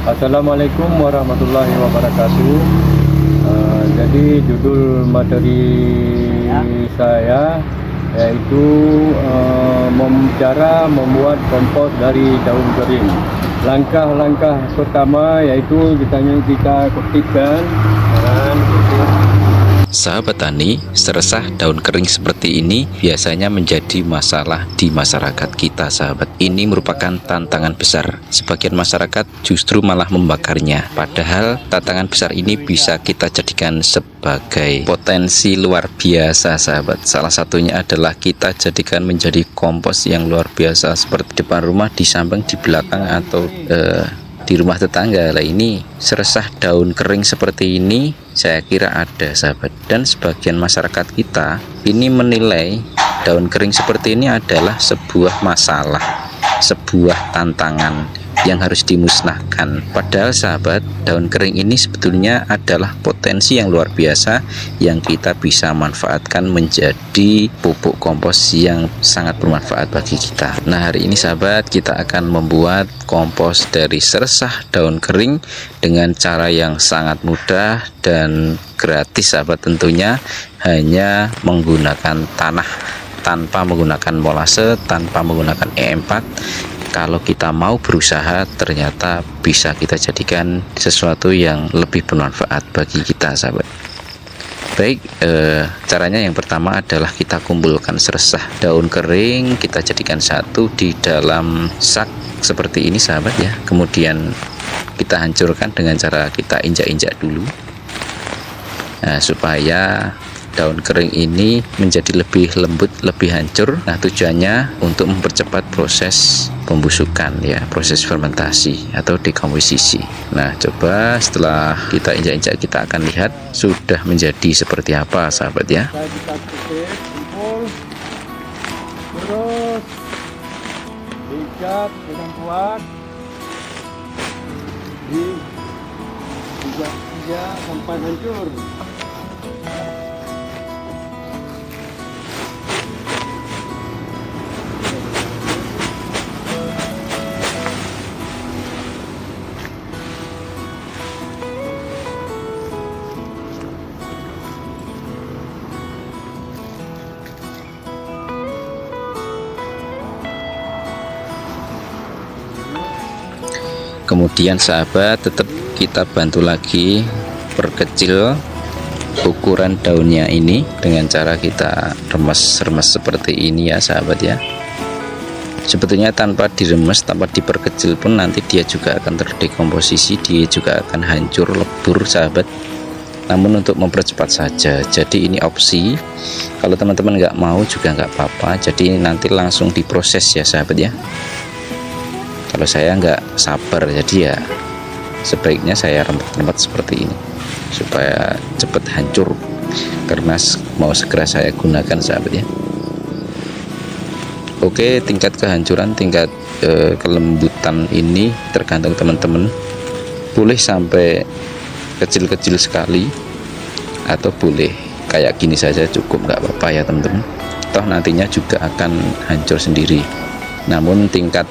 Assalamualaikum warahmatullahi wabarakatuh. Jadi judul materi saya yaitu cara membuat kompos dari daun kering. Langkah-langkah pertama yaitu kita kutipkan dan Sahabat tani, seresah daun kering seperti ini biasanya menjadi masalah di masyarakat kita, sahabat. Ini merupakan tantangan besar. Sebagian masyarakat justru malah membakarnya. Padahal tantangan besar ini bisa kita jadikan sebagai potensi luar biasa, sahabat. Salah satunya adalah kita jadikan menjadi kompos yang luar biasa seperti depan rumah, di samping, di belakang, atau di rumah tetangga. Lah, ini seresah daun kering seperti ini saya kira ada, sahabat, dan sebagian masyarakat kita ini menilai daun kering seperti ini adalah sebuah masalah, sebuah tantangan yang harus dimusnahkan. Padahal sahabat, daun kering ini sebetulnya adalah potensi yang luar biasa yang kita bisa manfaatkan menjadi pupuk kompos yang sangat bermanfaat bagi kita. Nah, hari ini sahabat, kita akan membuat kompos dari seresah daun kering dengan cara yang sangat mudah dan gratis, sahabat. Tentunya hanya menggunakan tanah, tanpa menggunakan molase, tanpa menggunakan E4. Kalau kita mau berusaha, ternyata bisa kita jadikan sesuatu yang lebih bermanfaat bagi kita, sahabat. Baik, caranya yang pertama adalah kita kumpulkan seresah daun kering, kita jadikan satu di dalam sak seperti ini, sahabat ya. Kemudian kita hancurkan dengan cara kita injak-injak dulu, supaya daun kering ini menjadi lebih lembut, lebih hancur. Nah, tujuannya untuk mempercepat proses pembusukan ya, proses fermentasi atau dekomposisi. Nah, coba setelah kita injak-injak, kita akan lihat sudah menjadi seperti apa, sahabat ya. kita tutup, kumpul, terus diikat dengan kuat, diinjak sampai hancur. Kemudian sahabat, tetap kita bantu lagi perkecil ukuran daunnya ini dengan cara kita remes-remes seperti ini ya, sahabat ya. Sebetulnya tanpa diremes, tanpa diperkecil pun nanti dia juga akan terdekomposisi, dia juga akan hancur, lebur, sahabat. Namun untuk mempercepat saja, jadi ini opsi. Kalau teman-teman nggak mau juga nggak apa-apa, jadi nanti langsung diproses ya, sahabat ya. Kalau saya nggak sabar, jadi ya sebaiknya saya rempat-rempat seperti ini supaya cepat hancur, karena mau segera saya gunakan, sahabat ya. Oke, tingkat kehancuran, tingkat kelembutan ini tergantung teman-teman. Boleh sampai kecil-kecil sekali, atau boleh kayak gini saja cukup, nggak apa-apa ya teman-teman. Toh nantinya juga akan hancur sendiri. Namun tingkat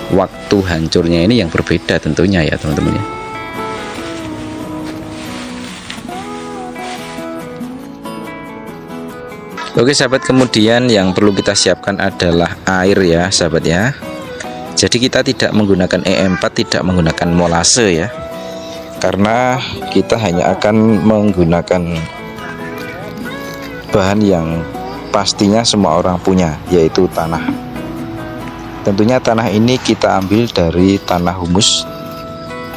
waktu hancurnya ini yang berbeda tentunya ya, teman-teman ya. Oke sahabat, kemudian yang perlu kita siapkan adalah air ya, sahabat ya. Jadi kita tidak menggunakan E4, tidak menggunakan molase ya, karena kita hanya akan menggunakan bahan yang pastinya semua orang punya, yaitu tanah. Tentunya tanah ini kita ambil dari tanah humus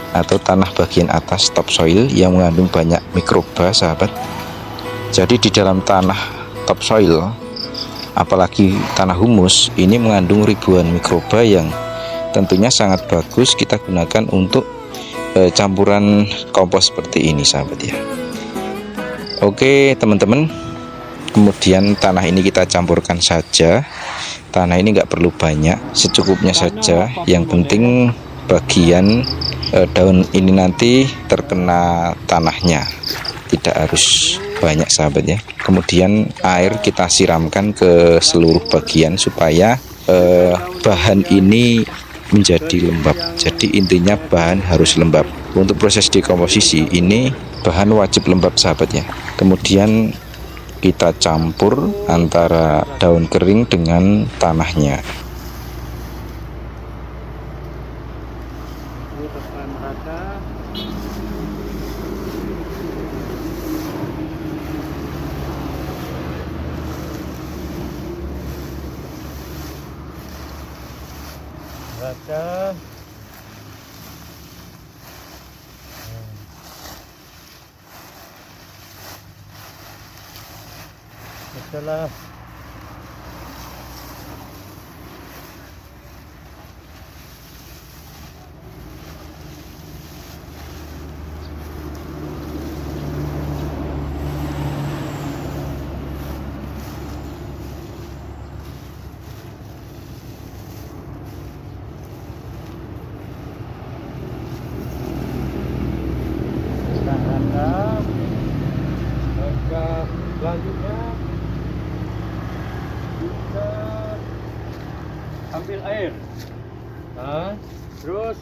atau tanah bagian atas topsoil yang mengandung banyak mikroba, sahabat. Jadi di dalam tanah topsoil, apalagi tanah humus, ini mengandung ribuan mikroba yang tentunya sangat bagus kita gunakan untuk campuran kompos seperti ini, sahabat ya. Oke teman-teman, kemudian tanah ini kita campurkan saja. Tanah ini nggak perlu banyak, secukupnya saja. Yang penting bagian daun ini nanti terkena tanahnya, tidak harus banyak, sahabat ya. Kemudian air kita siramkan ke seluruh bagian supaya bahan ini menjadi lembab. Jadi intinya bahan harus lembab. Untuk proses dekomposisi ini bahan wajib lembab sahabat ya. Kemudian kita campur antara daun kering dengan tanahnya. Ini tekan rata. Rata. Setelah langkah selanjutnya kita ambil air, terus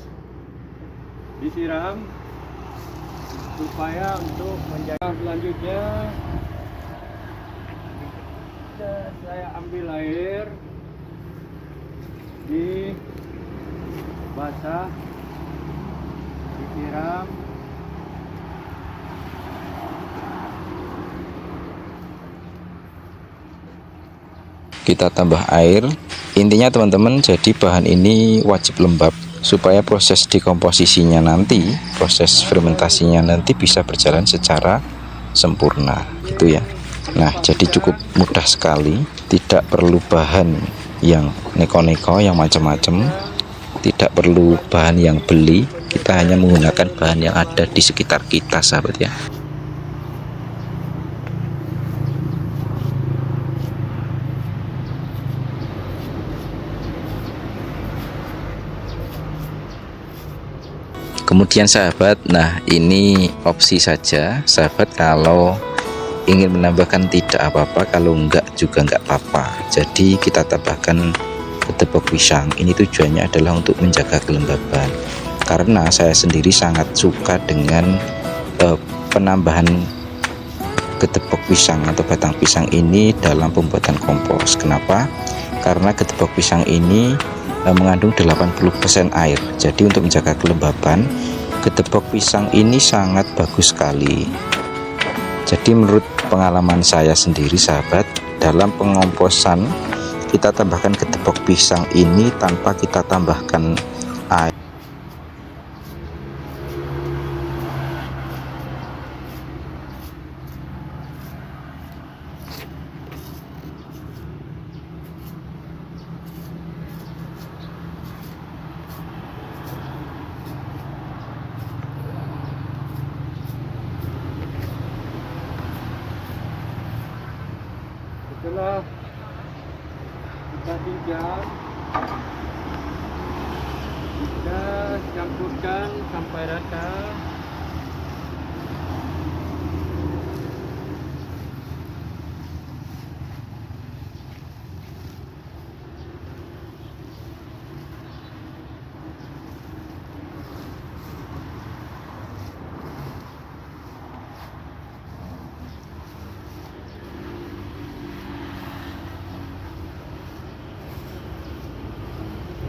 disiram supaya untuk menjaga. Selanjutnya saya ambil air di basah, disiram. Kita tambah air. Intinya teman-teman, jadi bahan ini wajib lembab supaya proses dekomposisinya nanti, proses fermentasinya nanti bisa berjalan secara sempurna gitu ya. Nah, jadi cukup mudah sekali, tidak perlu bahan yang neko-neko, yang macam-macam, tidak perlu bahan yang beli, kita hanya menggunakan bahan yang ada di sekitar kita sahabat ya. Kemudian sahabat, nah ini opsi saja sahabat, kalau ingin menambahkan tidak apa-apa, kalau enggak juga enggak apa-apa. Jadi kita tambahkan ketepok pisang. Ini tujuannya adalah untuk menjaga kelembaban, karena saya sendiri sangat suka dengan penambahan ketepok pisang atau batang pisang ini dalam pembuatan kompos. Kenapa? Karena ketepok pisang ini mengandung 80% air. Jadi untuk menjaga kelembaban, ketepok pisang ini sangat bagus sekali. Jadi menurut pengalaman saya sendiri sahabat, dalam pengomposan kita tambahkan ketepok pisang ini tanpa kita tambahkan air. Setelah kita pinjam, kita campurkan sampai rata.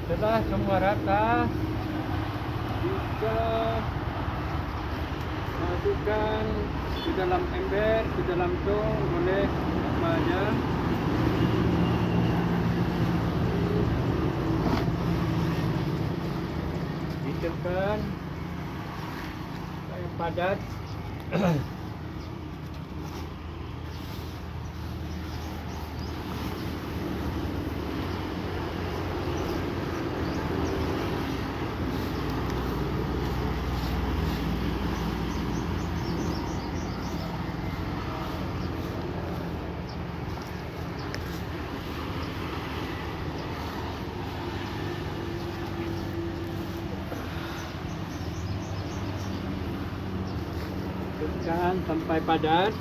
Setelah semua rata, kita masukkan ke dalam ember, ke dalam tong, boleh apa aja. Ditekan supaya padat. Tekan sampai padat.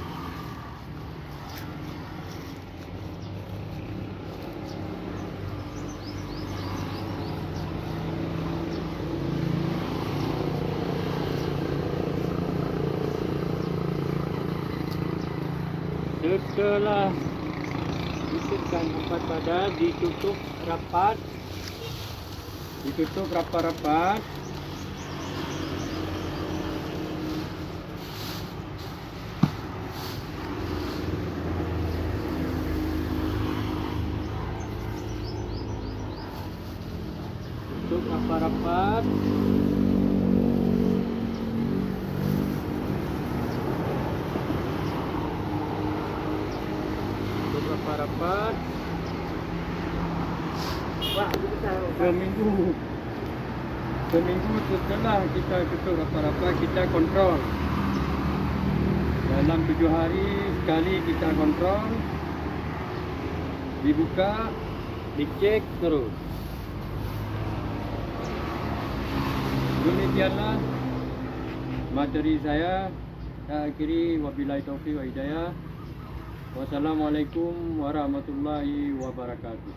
setelah ditekan 4 badan, ditutup rapat, rapat-rapat. Tutup rapat-rapat. Rapat seminggu setelah kita tutup rapat-rapat, kita kontrol dalam 7 hari sekali, kita kontrol, dibuka, dicek terus. Demikianlah materi saya. Saya akhiri, wabillahi taufiq wa hidayah. Wassalamualaikum warahmatullahi wabarakatuh.